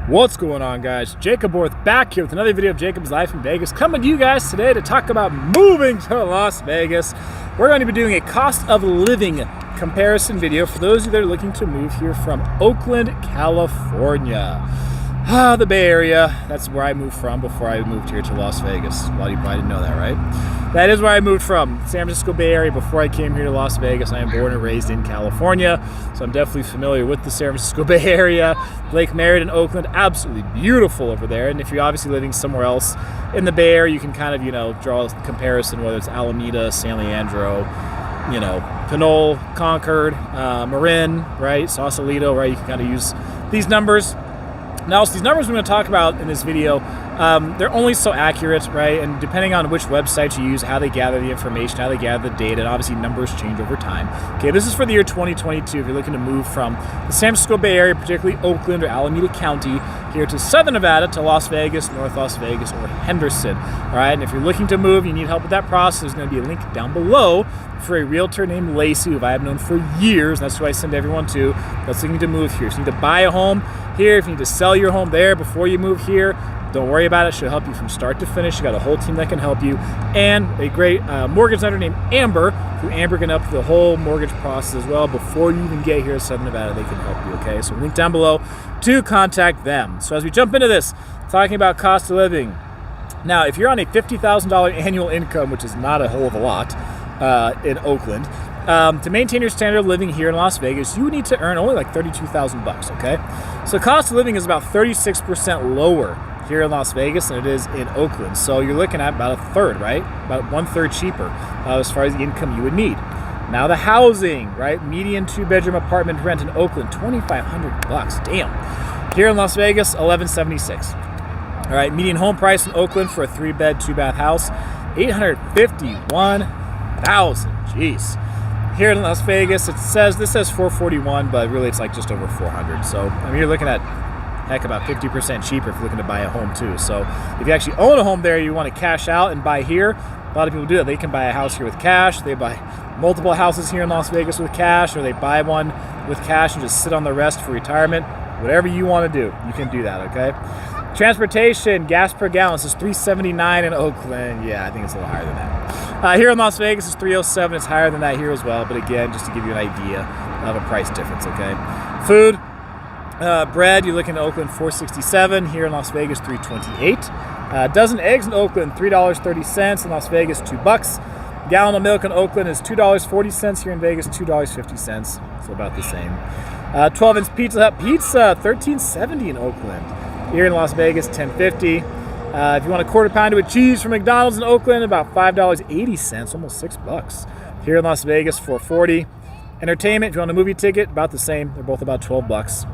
What's going on, guys? Jacob Worth back here with another video of Jacob's Life in Vegas, coming to you guys today to talk about moving to Las Vegas. We're going to be doing a cost of living comparison video for those of you that are looking to move here from Oakland, California. The Bay Area, that's where I moved from before I moved here to Las Vegas. A lot of you probably didn't know that, right? That is where I moved from, San Francisco Bay Area, before I came here to Las Vegas. I am born and raised in California, so I'm definitely familiar with the San Francisco Bay Area. Lake Merced in Oakland, absolutely beautiful over there. And if you're obviously living somewhere else in the Bay Area, you can kind of, draw a comparison, whether it's Alameda, San Leandro, Pinole, Concord, Marin, right? Sausalito, right? You can kind of use these numbers. Now, so these numbers we're going to talk about in this video, they're only so accurate, right? And depending on which website you use, how they gather the information, how they gather the data, and obviously numbers change over time. Okay, this is for the year 2022 if you're looking to move from the San Francisco Bay Area, particularly Oakland or Alameda County, here to Southern Nevada, to Las Vegas, North Las Vegas, or Henderson. All right, and if you're looking to move, you need help with that process, there's going to be a link down below for a realtor named Lacey, who I have known for years. That's who I send everyone to that's looking to move here. So you need to buy a home here, if you need to sell your home there before you move here, don't worry about it. She'll help you from start to finish. You got a whole team that can help you, and a great mortgage lender named Amber, who Amber can help the whole mortgage process as well. Before you even get here to Southern Nevada, they can help you, okay? So link down below to contact them. So as we jump into this, talking about cost of living. Now, if you're on a $50,000 annual income, which is not a whole of a lot in Oakland, to maintain your standard of living here in Las Vegas, you would need to earn only like $32,000, okay? So cost of living is about 36% lower here in Las Vegas than it is in Oakland. So you're looking at about a third, right? About 1/3 cheaper as far as the income you would need. Now the housing, right? Median 2-bedroom apartment rent in Oakland, $2,500. Damn. Here in Las Vegas, $1,176. All right, median home price in Oakland for a 3-bed, 2-bath house, $851,000. Jeez. Here in Las Vegas, this says $441, but really it's like just over $400. So I mean, you're looking at heck about 50% cheaper if you're looking to buy a home too. So if you actually own a home there, you want to cash out and buy here. A lot of people do that. They can buy a house here with cash. They buy multiple houses here in Las Vegas with cash, or they buy one with cash and just sit on the rest for retirement. Whatever you want to do, you can do that. Okay. Transportation, gas per gallon, this is $3.79 in Oakland. Yeah, I think it's a little higher than that. Here in Las Vegas, it's $3.07. It's higher than that here as well. But again, just to give you an idea of a price difference, okay? Food, bread, you're looking at Oakland, $4.67. Here in Las Vegas, $3.28. Dozen eggs in Oakland, $3.30. In Las Vegas, $2. Gallon of milk in Oakland is $2.40. Here in Vegas, $2.50. So about the same. 12-inch Pizza Hut pizza, $13.70 in Oakland. Here in Las Vegas, $10.50. If you want a quarter pounder with cheese from McDonald's in Oakland, about $5.80, almost $6. Here in Las Vegas, $4.40. Entertainment, if you want a movie ticket, about the same. They're both about $12.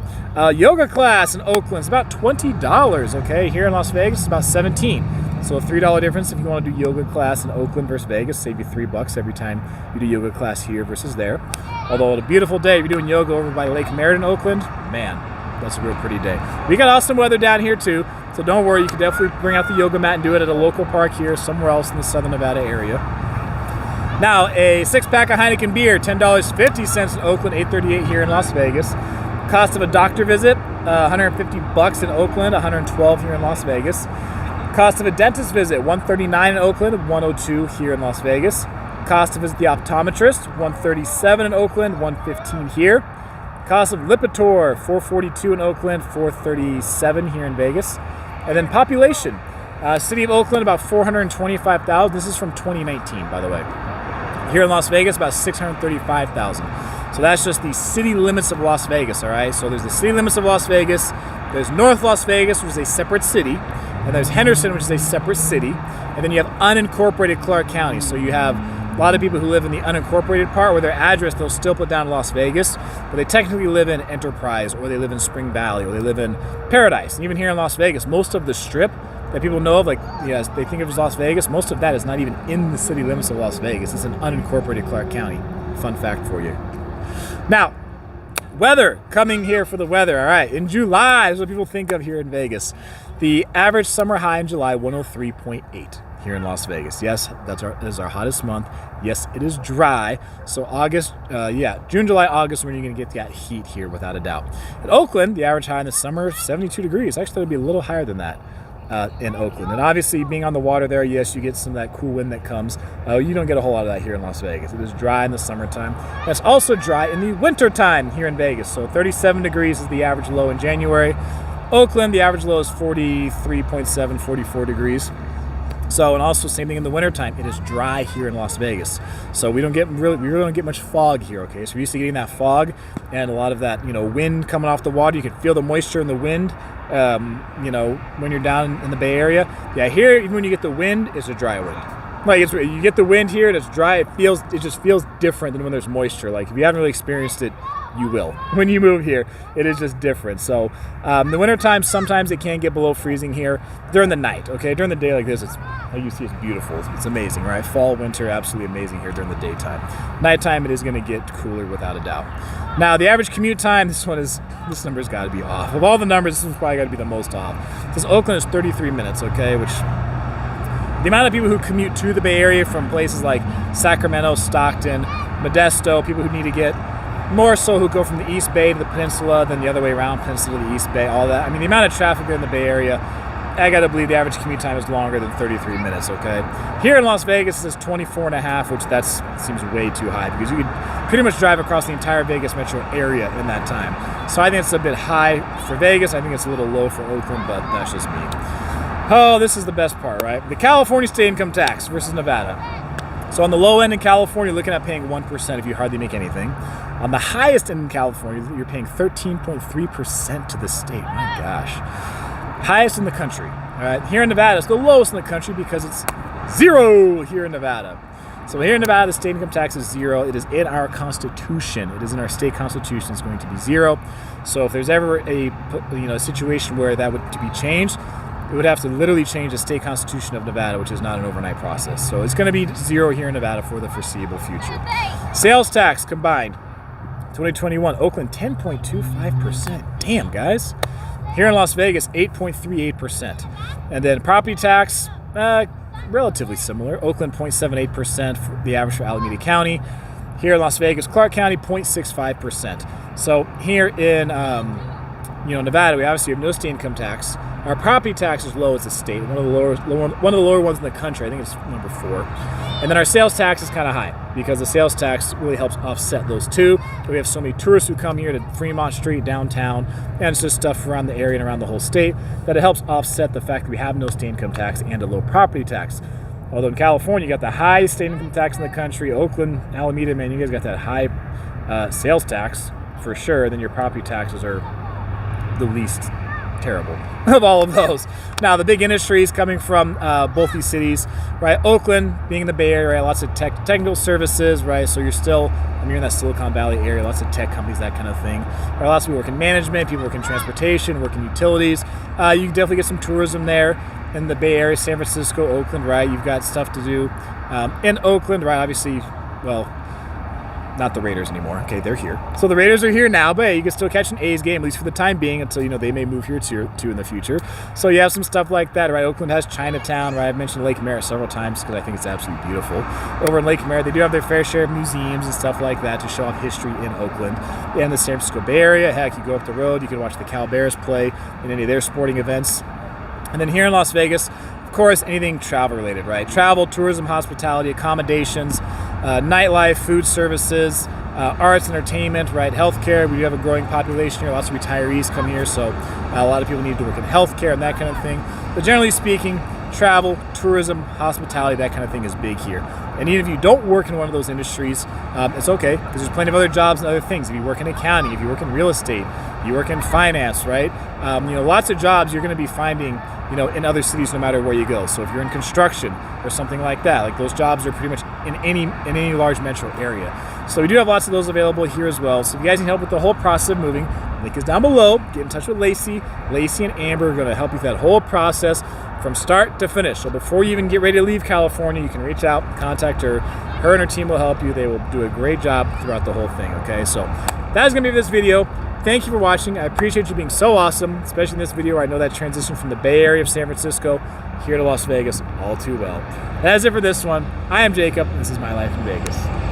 Yoga class in Oakland is about $20. Okay, here in Las Vegas, it's about $17. So a $3 difference if you want to do yoga class in Oakland versus Vegas. Save you $3 every time you do yoga class here versus there. Although on a beautiful day, if you're doing yoga over by Lake Merced in Oakland, man, that's a real pretty day. We got awesome weather down here too, so don't worry. You can definitely bring out the yoga mat and do it at a local park here, somewhere else in the Southern Nevada area. Now, a 6-pack of Heineken beer, $10.50 in Oakland, $8.38 here in Las Vegas. Cost of a doctor visit, $150 in Oakland, $112 here in Las Vegas. Cost of a dentist visit, $139 in Oakland, $102 here in Las Vegas. Cost to visit the optometrist, $137 in Oakland, $115 here. Cost of Lipitor, $442 in Oakland, $437 here in Vegas. And then population, city of Oakland, about 425,000. This is from 2019, by the way. Here in Las Vegas, about 635,000. So that's just the city limits of Las Vegas, all right? So there's the city limits of Las Vegas. There's North Las Vegas, which is a separate city. And there's Henderson, which is a separate city. And then you have unincorporated Clark County. So you have a lot of people who live in the unincorporated part where their address, they'll still put down Las Vegas, but they technically live in Enterprise, or they live in Spring Valley, or they live in Paradise. And even here in Las Vegas, most of the strip that people know of, like, yes, they think of as Las Vegas, most of that is not even in the city limits of Las Vegas. It's an unincorporated Clark County. Fun fact for you. Now, weather, coming here for the weather. All right, in July is what people think of here in Vegas. The average summer high in July, 103.8. here in Las Vegas. Yes, that is our hottest month. Yes, it is dry. So August, June, July, August, when you're going to get that heat here without a doubt. In Oakland, the average high in the summer is 72 degrees. Actually, it'll be a little higher than that in Oakland. And obviously, being on the water there, yes, you get some of that cool wind that comes. You don't get a whole lot of that here in Las Vegas. It is dry in the summertime. It's also dry in the wintertime here in Vegas. So 37 degrees is the average low in January. Oakland, the average low is 43.7, 44 degrees. So, and also same thing in the wintertime, it is dry here in Las Vegas. So we really don't get much fog here, okay? So we're used to getting that fog and a lot of that, wind coming off the water. You can feel the moisture in the wind, when you're down in the Bay Area. Yeah, here, even when you get the wind, it's a dry wind. Like, you get the wind here and it's dry, it just feels different than when there's moisture. Like, if you haven't really experienced it, you will. When you move here, it is just different. So the wintertime, sometimes it can get below freezing here during the night, okay? During the day like this, like you see, it's beautiful. It's amazing, right? Fall, winter, absolutely amazing here during the daytime. Nighttime, it is going to get cooler without a doubt. Now, the average commute time, this number's got to be off. Of all the numbers, this one's probably got to be the most off. Because Oakland is 33 minutes, okay? Which, the amount of people who commute to the Bay Area from places like Sacramento, Stockton, Modesto, people who need to get more so who go from the East Bay to the Peninsula, then the other way around, Peninsula to the East Bay, all that. I mean, the amount of traffic there in the Bay Area, I got to believe the average commute time is longer than 33 minutes, okay? Here in Las Vegas, it's 24 and a half, which seems way too high because you could pretty much drive across the entire Vegas metro area in that time. So I think it's a bit high for Vegas. I think it's a little low for Oakland, but that's just me. Oh, this is the best part, right? The California state income tax versus Nevada. So on the low end in California, you're looking at paying 1% if you hardly make anything. On the highest end in California, you're paying 13.3% to the state. My gosh. Highest in the country. All right. Here in Nevada, it's the lowest in the country because it's zero here in Nevada. So here in Nevada, the state income tax is zero. It is in our Constitution. It is in our state Constitution. It's going to be zero. So if there's ever a situation where that would to be changed, it would have to literally change the state constitution of Nevada, which is not an overnight process. So it's going to be zero here in Nevada for the foreseeable future. Sales tax combined, 2021, Oakland 10.25%. Damn, guys. Here in Las Vegas, 8.38%. And then property tax, relatively similar. Oakland 0.78%, the average for Alameda County. Here in Las Vegas, Clark County 0.65%. So here in Nevada, we obviously have no state income tax. Our property tax is low as a state, one of the lower ones in the country. I think it's number 4. And then our sales tax is kind of high because the sales tax really helps offset those two. We have so many tourists who come here to Fremont Street, downtown, and it's just stuff around the area and around the whole state that it helps offset the fact that we have no state income tax and a low property tax. Although in California, you got the highest state income tax in the country. Oakland, Alameda, man, you guys got that high sales tax for sure. Then your property taxes are the least terrible of all of those. Now, the big industries coming from both these cities, right? Oakland being in the Bay Area, right? Lots of technical services, right? So you're in that Silicon Valley area, lots of tech companies, that kind of thing. Right? Lots of people work in management, people work in transportation, work in utilities. You can definitely get some tourism there in the Bay Area, San Francisco, Oakland, right? You've got stuff to do in Oakland, right? Obviously, well, not the Raiders anymore. Okay, they're here. So the Raiders are here now, but hey, you can still catch an A's game, at least for the time being, until, they may move here too in the future. So you have some stuff like that, right? Oakland has Chinatown, right? I've mentioned Lake Merced several times because I think it's absolutely beautiful. Over in Lake Merced, they do have their fair share of museums and stuff like that to show off history in Oakland. And the San Francisco Bay Area, heck, you go up the road, you can watch the Cal Bears play in any of their sporting events. And then here in Las Vegas, of course, anything travel related, right? Travel, tourism, hospitality, accommodations, nightlife, food services, arts, entertainment, right? Healthcare. We do have a growing population here. Lots of retirees come here, so a lot of people need to work in healthcare and that kind of thing. But generally speaking, travel, tourism, hospitality, that kind of thing is big here. And even if you don't work in one of those industries, it's okay, because there's plenty of other jobs and other things. If you work in accounting, if you work in real estate, you work in finance, right? Lots of jobs you're going to be finding, in other cities no matter where you go. So if you're in construction or something like that, like those jobs are pretty much in any large metro area. So we do have lots of those available here as well. So if you guys need help with the whole process of moving, link is down below. Get in touch with Lacey. Lacey and Amber are going to help you with that whole process from start to finish. So before you even get ready to leave California, you can reach out, contact her. Her and her team will help you. They will do a great job throughout the whole thing, okay? So that is going to be this video. thank you for watching. I appreciate you being so awesome, especially in this video where I know that transition from the Bay Area of San Francisco here to Las Vegas all too well. That's it for this one. I am Jacob, and this is My Life in Vegas.